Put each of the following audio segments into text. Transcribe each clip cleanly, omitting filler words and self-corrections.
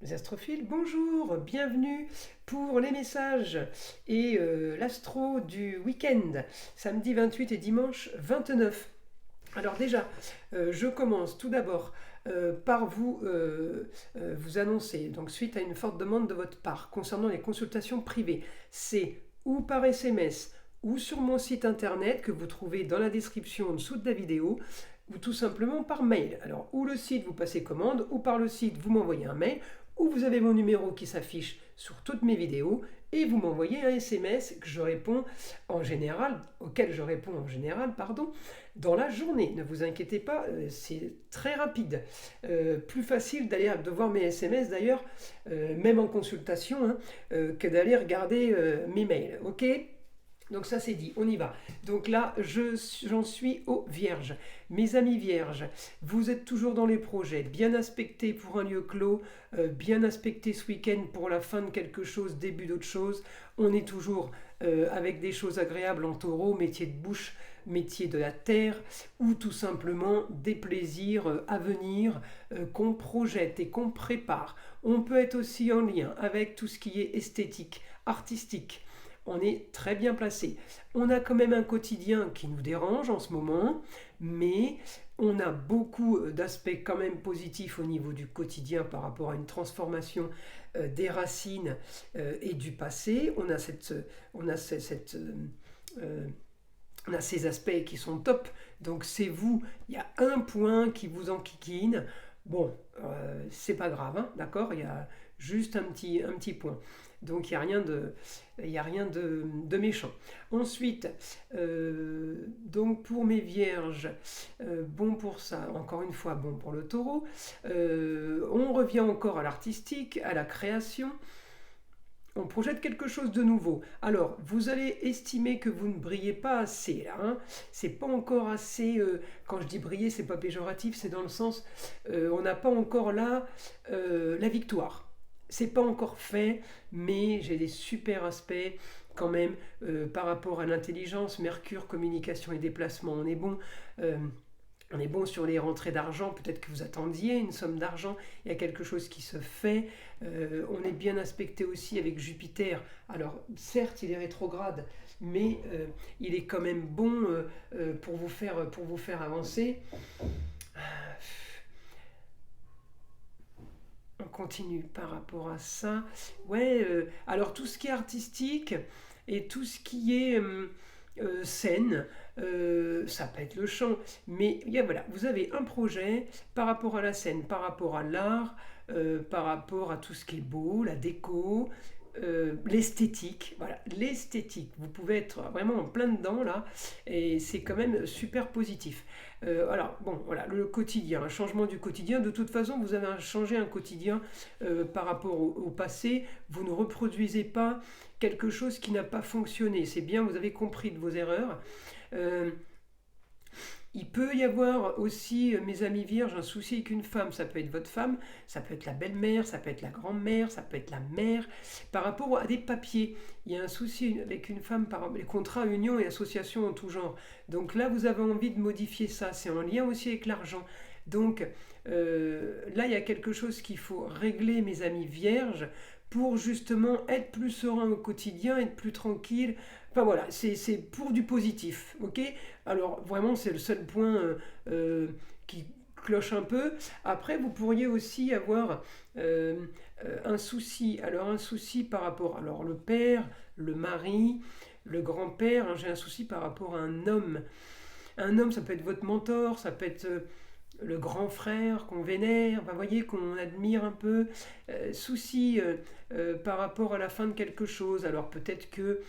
Les astrophiles, bonjour, bienvenue pour les messages et l'astro du week-end, samedi 28 et dimanche 29. Alors déjà, je commence tout d'abord par vous annoncer, donc suite à une forte demande de votre part concernant les consultations privées, c'est ou par SMS ou sur mon site internet que vous trouvez dans la description en dessous de la vidéo, ou tout simplement par mail. Alors, ou le site, vous passez commande, ou par le site, vous m'envoyez un mail, ou vous avez mon numéro qui s'affiche sur toutes mes vidéos, et vous m'envoyez un SMS que je réponds en général, auquel je réponds en général, pardon, dans la journée. Ne vous inquiétez pas, c'est très rapide. Plus facile d'aller de voir mes SMS d'ailleurs, même en consultation, hein, que d'aller regarder mes mails. Ok? Donc ça c'est dit, on y va. Donc là, j'en suis aux vierges. Mes amis vierges, vous êtes toujours dans les projets, bien aspectés pour un lieu clos, bien aspectés ce week-end pour la fin de quelque chose, début d'autre chose. On est toujours avec des choses agréables en taureau, métier de bouche, métier de la terre, ou tout simplement des plaisirs à venir qu'on projette et qu'on prépare. On peut être aussi en lien avec tout ce qui est esthétique, artistique. On est très bien placé. On a quand même un quotidien qui nous dérange en ce moment, mais on a beaucoup d'aspects quand même positifs au niveau du quotidien par rapport à une transformation des racines et du passé. On a on a ces aspects qui sont top. Donc c'est vous, il y a un point qui vous enquiquine. Bon, c'est pas grave, hein, d'accord. Il y a juste un petit point. Donc il y a rien de méchant. Ensuite, donc pour mes vierges, bon pour ça, encore une fois, bon pour le taureau. On revient encore à l'artistique, à la création. On projette quelque chose de nouveau. Alors, vous allez estimer que vous ne brillez pas assez là. Hein. C'est pas encore assez. Quand je dis briller, c'est pas péjoratif, c'est dans le sens, on n'a pas encore là la victoire. C'est pas encore fait, mais j'ai des super aspects quand même par rapport à l'intelligence, Mercure, communication et déplacement. On est bon sur les rentrées d'argent, peut-être que vous attendiez une somme d'argent, il y a quelque chose qui se fait. On est bien aspecté aussi avec Jupiter. Alors certes, il est rétrograde, mais il est quand même bon pour vous faire avancer. On continue par rapport à ça. Ouais, alors tout ce qui est artistique et tout ce qui est scène, ça peut être le chant, mais voilà, vous avez un projet par rapport à la scène, par rapport à l'art, par rapport à tout ce qui est beau, la déco, l'esthétique, voilà, l'esthétique. Vous pouvez être vraiment en plein dedans là, et c'est quand même super positif. Alors bon, voilà, le quotidien, un changement du quotidien. De toute façon, vous avez changé un quotidien par rapport au passé. Vous ne reproduisez pas quelque chose qui n'a pas fonctionné. C'est bien, vous avez compris de vos erreurs. Euh, il peut y avoir aussi, mes amis vierges, un souci avec une femme. Ça peut être votre femme, ça peut être la belle-mère, ça peut être la grand-mère, ça peut être la mère. Par rapport à des papiers, il y a un souci avec une femme par les contrats, unions et associations en tout genre. Donc là, vous avez envie de modifier ça. C'est en lien aussi avec l'argent. Donc là, il y a quelque chose qu'il faut régler, mes amis vierges, pour justement être plus serein au quotidien, être plus tranquille. Enfin voilà, c'est pour du positif, ok. Alors vraiment, c'est le seul point qui cloche un peu. Après, vous pourriez aussi avoir un souci. Alors un souci par rapport, alors le père, le mari, le grand-père. Hein, j'ai un souci par rapport à un homme. Un homme, ça peut être votre mentor, ça peut être le grand frère qu'on vénère, vous voyez, qu'on admire un peu. Souci par rapport à la fin de quelque chose. Alors peut-être que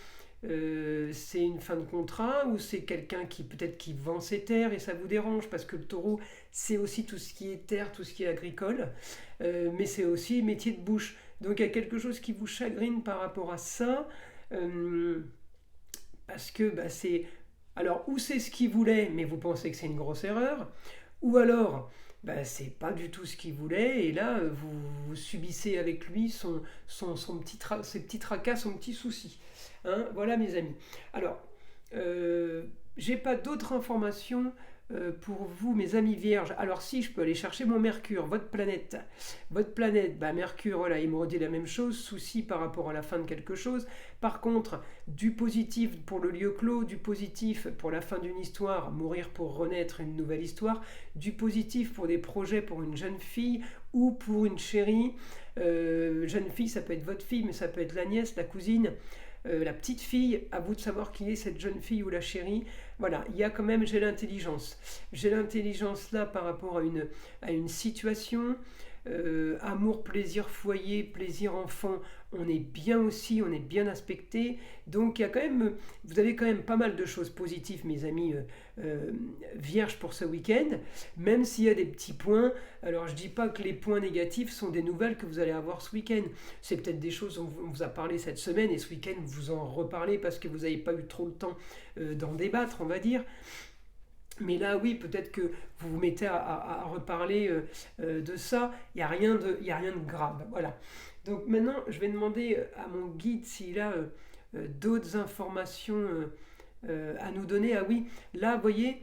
c'est une fin de contrat ou c'est quelqu'un qui peut-être qui vend ses terres et ça vous dérange parce que le taureau c'est aussi tout ce qui est terre, tout ce qui est agricole, mais c'est aussi métier de bouche. Donc il y a quelque chose qui vous chagrine par rapport à ça parce que bah, c'est alors ou c'est ce qu'il voulait mais vous pensez que c'est une grosse erreur ou alors bah, c'est pas du tout ce qu'il voulait et là vous subissez avec lui ses petits tracas, son petit souci. Hein, voilà mes amis. Alors, j'ai pas d'autres informations pour vous, mes amis vierges, alors si je peux aller chercher mon Mercure, votre planète, bah Mercure, voilà, il me redit la même chose, souci par rapport à la fin de quelque chose. Par contre, du positif pour le lieu clos, du positif pour la fin d'une histoire, mourir pour renaître, une nouvelle histoire, du positif pour des projets pour une jeune fille ou pour une chérie. Jeune fille, ça peut être votre fille, mais ça peut être la nièce, la cousine, la petite fille, à vous de savoir qui est cette jeune fille ou la chérie. Voilà, il y a quand même, j'ai l'intelligence. J'ai l'intelligence là par rapport à une situation. Amour, plaisir, foyer, plaisir, enfant, on est bien aussi, on est bien aspecté. Donc il y a quand même, vous avez quand même pas mal de choses positives, mes amis vierges pour ce week-end, même s'il y a des petits points. Alors je dis pas que les points négatifs sont des nouvelles que vous allez avoir ce week-end. C'est peut-être des choses dont on vous a parlé cette semaine et ce week-end vous en reparlez parce que vous n'avez pas eu trop le temps d'en débattre, on va dire. Mais là, oui, peut-être que vous vous mettez à reparler de ça. Il y a rien de grave. Voilà. Donc maintenant, je vais demander à mon guide s'il a d'autres informations à nous donner. Ah oui, là, vous voyez,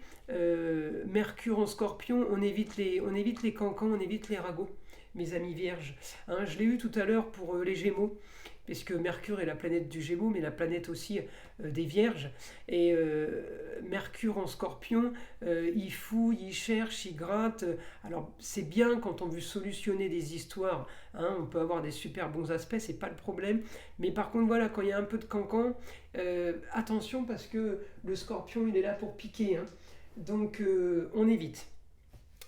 Mercure en Scorpion, on évite les cancans, on évite les ragots, mes amis vierges. Hein, je l'ai eu tout à l'heure pour les Gémeaux, puisque Mercure est la planète du Gémeaux, mais la planète aussi des Vierges. Et Mercure en Scorpion, il fouille, il cherche, il gratte. Alors c'est bien quand on veut solutionner des histoires, hein, on peut avoir des super bons aspects, c'est pas le problème. Mais par contre, voilà, quand il y a un peu de cancan, attention parce que le Scorpion, il est là pour piquer. Hein. Donc on évite.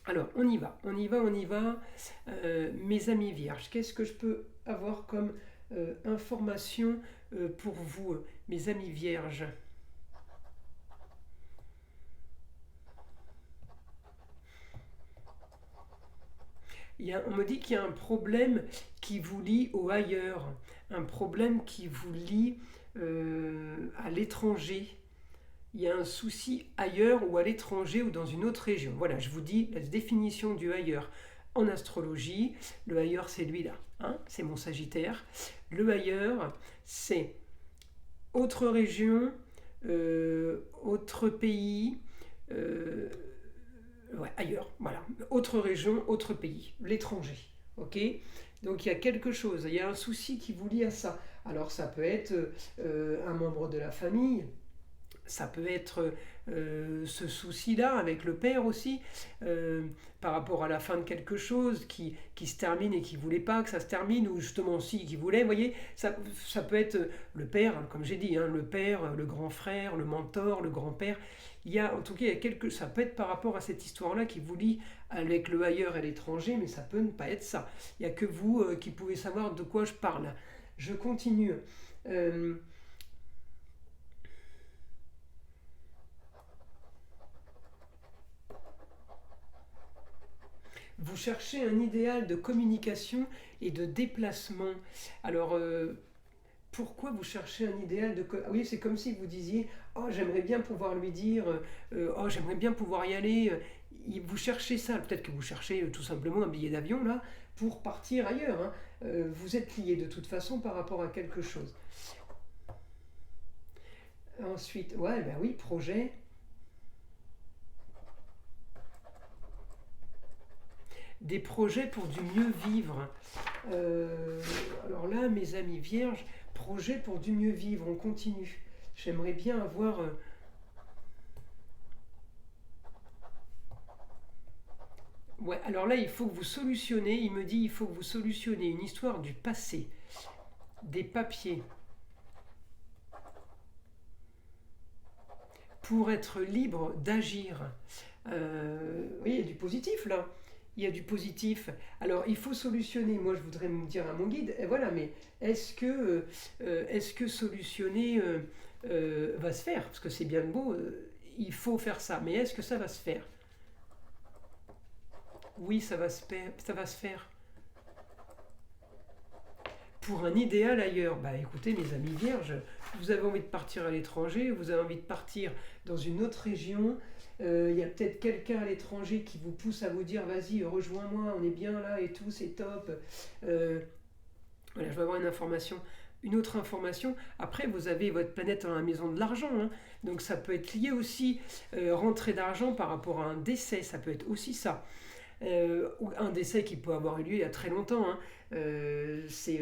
Alors, on y va, on y va, on y va. Mes amis vierges, qu'est-ce que je peux avoir comme information pour vous, mes amis vierges? On me dit qu'il y a un problème qui vous lie au ailleurs, un problème qui vous lie à l'étranger. Il y a un souci ailleurs ou à l'étranger ou dans une autre région. Voilà, je vous dis la définition du ailleurs en astrologie. Le ailleurs, c'est lui-là, hein, c'est mon Sagittaire. Le ailleurs, c'est autre région, autre pays, euh, ouais, ailleurs, voilà. Autre région, autre pays, l'étranger. Ok. Donc il y a quelque chose, il y a un souci qui vous lie à ça. Alors ça peut être un membre de la famille, ça peut être ce souci-là avec le père aussi, par rapport à la fin de quelque chose qui se termine et qui ne voulait pas que ça se termine, ou justement si, qui voulait, vous voyez, ça peut être le père, hein, comme j'ai dit, hein, le père, le grand frère, le mentor, le grand-père. Il y a, en tout cas, ça peut être par rapport à cette histoire-là qui vous lie avec le ailleurs et l'étranger, mais ça peut ne pas être ça. Il n'y a que vous qui pouvez savoir de quoi je parle. Je continue. Euh, Vous cherchez un idéal de communication et de déplacement. Alors, pourquoi vous cherchez un idéal de... Ah oui, c'est comme si vous disiez, oh, j'aimerais bien pouvoir lui dire, oh, j'aimerais bien pouvoir y aller. Vous cherchez ça. Peut-être que vous cherchez tout simplement un billet d'avion, là, pour partir ailleurs. Hein. Vous êtes lié de toute façon par rapport à quelque chose. Ensuite, ouais, ben oui, projet. Des projets pour du mieux vivre. Alors là, mes amis vierges, projet pour du mieux vivre, on continue. J'aimerais bien avoir... Ouais, alors là, il faut que vous solutionnez, il me dit, il faut que vous solutionnez une histoire du passé, des papiers, pour être libre d'agir. Oui, il y a du positif là. Il y a du positif. Alors, il faut solutionner. Moi, je voudrais me dire à mon guide, et voilà, mais est-ce que solutionner va se faire? Parce que c'est bien beau, il faut faire ça, mais est-ce que ça va se faire? Oui, ça va se faire. Pour un idéal ailleurs. Bah écoutez, mes amis vierges, vous avez envie de partir à l'étranger, vous avez envie de partir dans une autre région. Il y a peut-être quelqu'un à l'étranger qui vous pousse à vous dire vas-y, rejoins-moi, on est bien là et tout, c'est top. Voilà, je vais avoir une information Une autre information, après vous avez votre planète dans la maison de l'argent, hein. Donc ça peut être lié aussi, rentrée d'argent par rapport à un décès, ça peut être aussi ça. Ou un décès qui peut avoir eu lieu il y a très longtemps, hein. C'est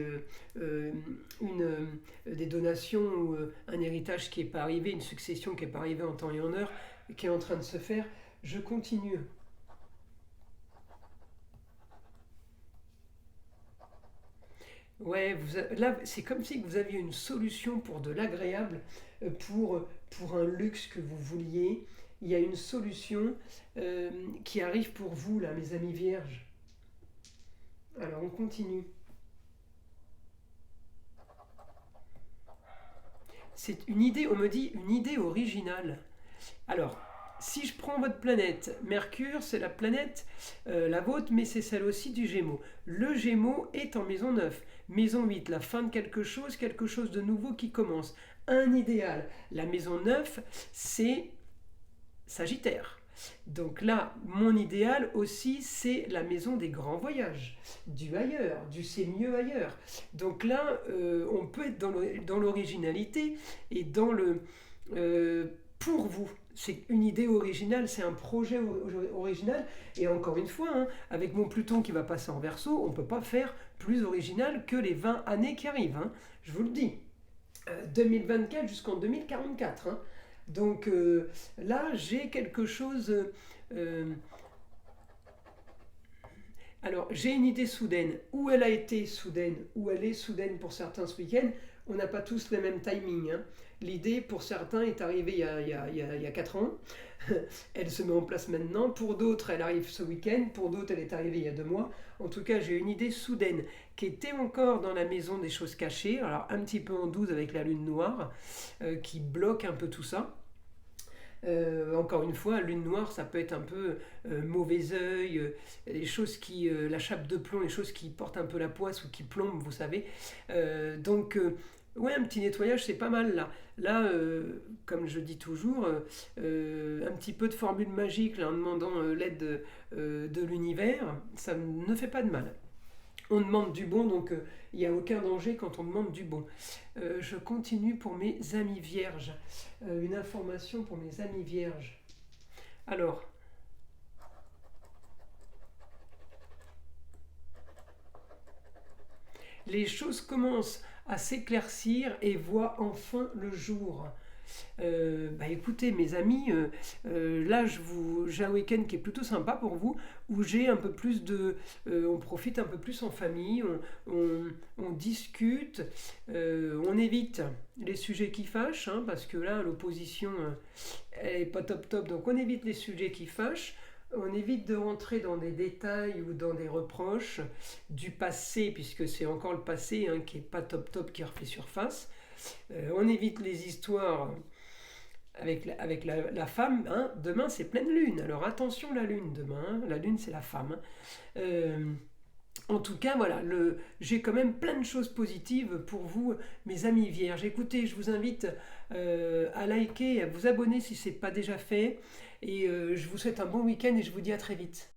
des donations ou un héritage qui n'est pas arrivé, une succession qui n'est pas arrivée en temps et en heure, qui est en train de se faire. Je continue. Ouais, là, c'est comme si vous aviez une solution pour de l'agréable, pour un luxe que vous vouliez. Il y a une solution qui arrive pour vous, là, mes amis vierges. Alors, on continue. C'est une idée, on me dit, une idée originale. Alors, si je prends votre planète, Mercure, c'est la planète, la vôtre, mais c'est celle aussi du Gémeaux. Le Gémeaux est en maison 9. Maison 8, la fin de quelque chose de nouveau qui commence. Un idéal. La maison 9, c'est Sagittaire. Donc là, mon idéal aussi, c'est la maison des grands voyages, du ailleurs, du c'est mieux ailleurs. Donc là, on peut être dans l'originalité et dans le pour vous. C'est une idée originale, c'est un projet original. Et encore une fois, hein, avec mon Pluton qui va passer en Verseau, on ne peut pas faire plus original que les 20 années qui arrivent, hein, je vous le dis. 2024 jusqu'en 2044, hein. Donc là, j'ai quelque chose. euh, alors, j'ai une idée soudaine. Où elle a été soudaine, où elle est soudaine pour certains ce week-end, on n'a pas tous le même timing, hein. L'idée, pour certains, est arrivée il y a 4 ans. Elle se met en place maintenant. Pour d'autres, elle arrive ce week-end. Pour d'autres, elle est arrivée il y a 2 mois. En tout cas, j'ai une idée soudaine qui était encore dans la maison des choses cachées. Alors, un petit peu en 12 avec la lune noire qui bloque un peu tout ça. Encore une fois, lune noire, ça peut être un peu mauvais œil, les choses qui, la chape de plomb, les choses qui portent un peu la poisse ou qui plombent, vous savez. Ouais, un petit nettoyage, c'est pas mal là. Là, comme je dis toujours, un petit peu de formule magique là, en demandant l'aide de l'univers, ça ne fait pas de mal. On demande du bon, donc il n'y a aucun danger quand on demande du bon. Je continue pour mes amis vierges. Une information pour mes amis vierges. Alors, les choses commencent à s'éclaircir et voient enfin le jour. Bah écoutez mes amis, là j'ai un week-end qui est plutôt sympa pour vous, où j'ai un peu plus on profite un peu plus en famille, on discute, on évite les sujets qui fâchent, hein, parce que là l'opposition elle est pas top top, donc on évite les sujets qui fâchent. On évite de rentrer dans des détails ou dans des reproches du passé, puisque c'est encore le passé, hein, qui est pas top top qui refait surface. On évite les histoires avec la femme, hein. Demain c'est pleine lune, alors attention la lune demain, hein. La lune c'est la femme, hein. Euh, en tout cas, voilà, j'ai quand même plein de choses positives pour vous, mes amis vierges. Écoutez, je vous invite à liker et à vous abonner si ce n'est pas déjà fait. Et je vous souhaite un bon week-end et je vous dis à très vite.